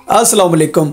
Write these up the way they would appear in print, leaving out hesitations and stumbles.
अस्सलाम वालेकुम।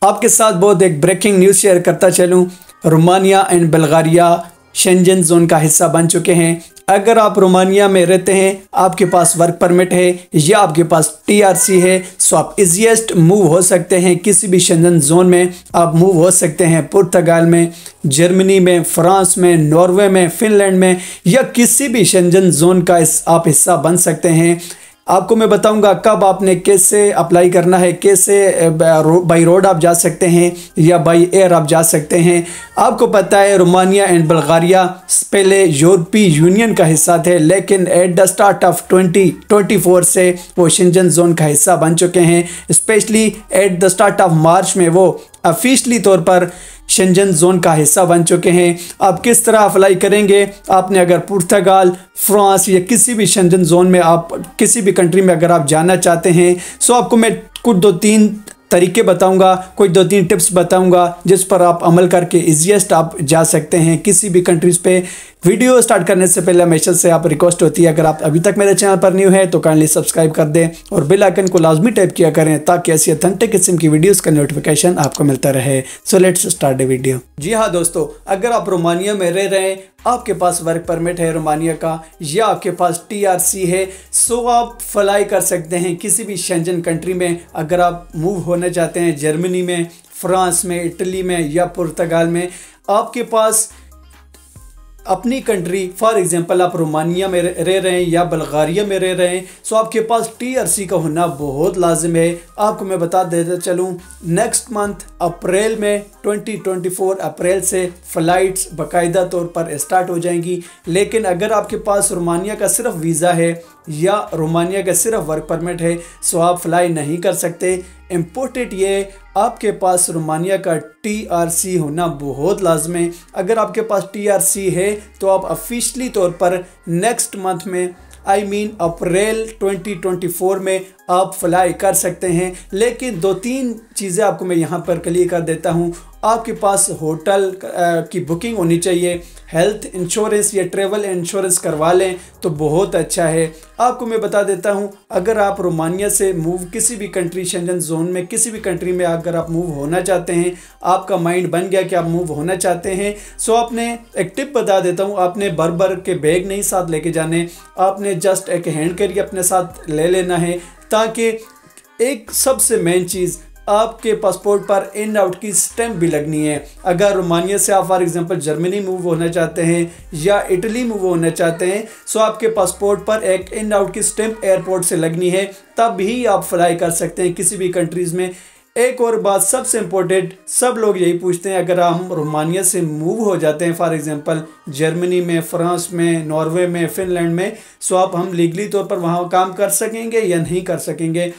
आपके साथ बहुत एक ब्रेकिंग न्यूज़ शेयर करता चलूँ। Romania and Bulgaria Schengen zone का हिस्सा बन चुके हैं। अगर आप रोमानिया में रहते हैं, आपके पास वर्क परमिट है या आपके पास टीआरसी है, सो आप इजीएस्ट मूव हो सकते हैं। किसी भी शेंजन जोन में आप मूव हो सकते हैं। पुर्तगाल में, जर्मनी में, फ्रांस में, नॉर्वे में, फिनलैंड में या किसी भी शेंजन जोन का आप हिस्सा बन सकते हैं। आपको मैं बताऊंगा कब आपने कैसे अप्लाई करना है, कैसे बाई रोड आप जा सकते हैं या बाई एयर आप जा सकते हैं। आपको पता है रोमानिया एंड बल्गारिया पहले यूरोपीय यूनियन का हिस्सा थे, लेकिन एट द स्टार्ट ऑफ 2024 से वो शेंजन जोन का हिस्सा बन चुके हैं। Specially at the start of March में वो ऑफिशियली तौर पर शेंजन जोन का हिस्सा बन चुके हैं। आप किस तरह अप्लाई करेंगे? आपने अगर पुर्तगाल, फ्रांस या किसी भी शेंजन जोन में आप किसी भी कंट्री में अगर आप जाना चाहते हैं, सो आपको मैं कुछ 2-3 तरीके बताऊंगा, कुछ 2-3 टिप्स बताऊंगा जिस पर आप अमल करके ईजीएस्ट आप जा सकते हैं किसी भी कंट्रीज़ पे। वीडियो स्टार्ट करने से पहले हमेशा से आप रिक्वेस्ट होती है, अगर आप अभी तक मेरे चैनल पर न्यू है तो काइंडली सब्सक्राइब कर दें और बेल आइकन को लाजमी टैप किया करें ताकि ऐसी ऑथेंटिक किस्म की वीडियोस का नोटिफिकेशन आपको मिलता रहे। So let's start the video. जी हाँ दोस्तों, अगर आप रोमानिया में रह रहे हैं, आपके पास वर्क परमिट है रोमानिया का या आपके पास टीआरसी है, सो आप फ्लाई कर सकते हैं किसी भी शेंजन कंट्री में। अगर आप मूव होना चाहते हैं जर्मनी में, फ्रांस में, इटली में या पुर्तगाल में, आपके पास अपनी कंट्री फॉर एग्जांपल आप रोमानिया में रह रहे हैं या बल्गारिया में रह रहे हैं, सो आपके पास टीआरसी का होना बहुत लाजिम है। आपको मैं बता देता चलूँ, नेक्स्ट मंथ अप्रैल में 2024 अप्रैल से फ़्लाइट्स बाकायदा तौर पर स्टार्ट हो जाएंगी। लेकिन अगर आपके पास रोमानिया का सिर्फ वीज़ा है या रोमानिया का सिर्फ वर्क परमिट है, सो आप फ्लाई नहीं कर सकते। इम्पोर्टेंट ये आपके पास रोमानिया का टीआरसी होना बहुत लाजमी है। अगर आपके पास टीआरसी है तो आप ऑफिशियली तौर पर नेक्स्ट मंथ में अप्रैल 2024 में आप फ्लाई कर सकते हैं। लेकिन 2-3 चीज़ें आपको मैं यहाँ पर क्लियर कर देता हूँ। आपके पास होटल की बुकिंग होनी चाहिए, हेल्थ इंश्योरेंस या ट्रैवल इंश्योरेंस करवा लें तो बहुत अच्छा है। आपको मैं बता देता हूँ, अगर आप रोमानिया से मूव किसी भी कंट्री शेंजन जोन में किसी भी कंट्री में अगर आप मूव होना चाहते हैं, आपका माइंड बन गया कि आप मूव होना चाहते हैं, सो आपने एक टिप बता देता हूँ, आपने भर के बैग नहीं साथ लेके जाने, आपने जस्ट एक हैंड कैरी अपने साथ ले लेना है ताकि एक सबसे मेन चीज़ आपके पासपोर्ट पर इन आउट की स्टैंप भी लगनी है। अगर रोमानिया से आप फॉर एग्जांपल जर्मनी मूव होना चाहते हैं या इटली मूव होना चाहते हैं, सो आपके पासपोर्ट पर एक इन आउट की स्टैंप एयरपोर्ट से लगनी है, तब ही आप फ्लाई कर सकते हैं किसी भी कंट्रीज़ में। एक और बात सबसे इम्पोर्टेंट, सब लोग यही पूछते हैं, अगर हम रोमानिया से मूव हो जाते हैं फॉर एग्जांपल जर्मनी में, फ्रांस में, नॉर्वे में, फिनलैंड में, सो हम लीगली तौर पर वहाँ काम कर सकेंगे या नहीं कर सकेंगे?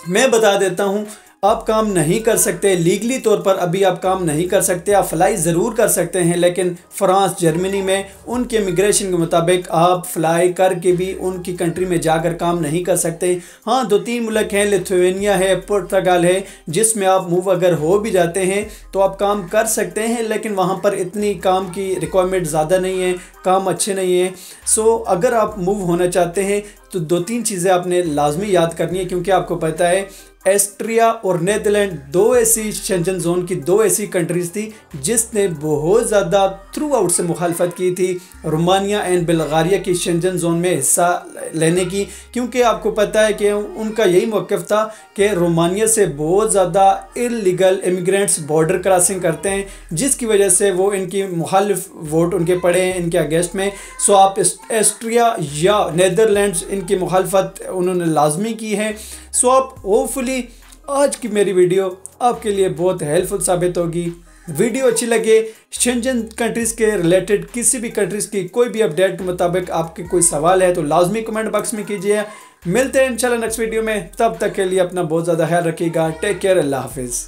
मैं बता देता हूँ, आप काम नहीं कर सकते लीगली तौर पर, अभी आप काम नहीं कर सकते। आप फ्लाई ज़रूर कर सकते हैं, लेकिन फ्रांस, जर्मनी में उनके इमिग्रेशन के मुताबिक आप फ्लाई करके भी उनकी कंट्री में जाकर काम नहीं कर सकते। हाँ, 2-3 मुल्क हैं, लिथुआनिया है, पुर्तगाल है, जिसमें आप मूव अगर हो भी जाते हैं तो आप काम कर सकते हैं, लेकिन वहाँ पर इतनी काम की रिक्वायरमेंट ज़्यादा नहीं है, काम अच्छे नहीं है। सो अगर आप मूव होना चाहते हैं तो 2-3 चीज़ें आपने लाजमी याद करनी है, क्योंकि आपको पता है ऑस्ट्रिया और नीदरलैंड 2 ऐसी शेंजन जोन की 2 ऐसी कंट्रीज़ थी जिसने बहुत ज़्यादा थ्रू आउट से मुखालफत की थी रोमानिया एंड बल्गारिया की शेंजन जोन में हिस्सा लेने की, क्योंकि आपको पता है कि उनका यही मौक़िफ़ था कि रोमानिया से बहुत ज़्यादा इल्लीगल इमिग्रेंट्स बॉर्डर क्रॉसिंग करते हैं, जिसकी वजह से वो इनकी मुखालिफ वोट उनके पड़े हैं इनके अगेंस्ट में। सो आप ऑस्ट्रिया या नीदरलैंड्स इनकी मुखालफत उन्होंने लाजमी की है। सो आप होपफुली आज की मेरी वीडियो आपके लिए बहुत हेल्पफुल साबित होगी। वीडियो अच्छी लगे, शेंजन कंट्रीज़ के रिलेटेड किसी भी कंट्रीज़ की कोई भी अपडेट के मुताबिक आपके कोई सवाल है तो लाजमी कमेंट बॉक्स में कीजिए। मिलते हैं इंशाल्लाह नेक्स्ट वीडियो में, तब तक के लिए अपना बहुत ज़्यादा ख्याल रखिएगा। टेक केयर, अल्लाह हाफिज़।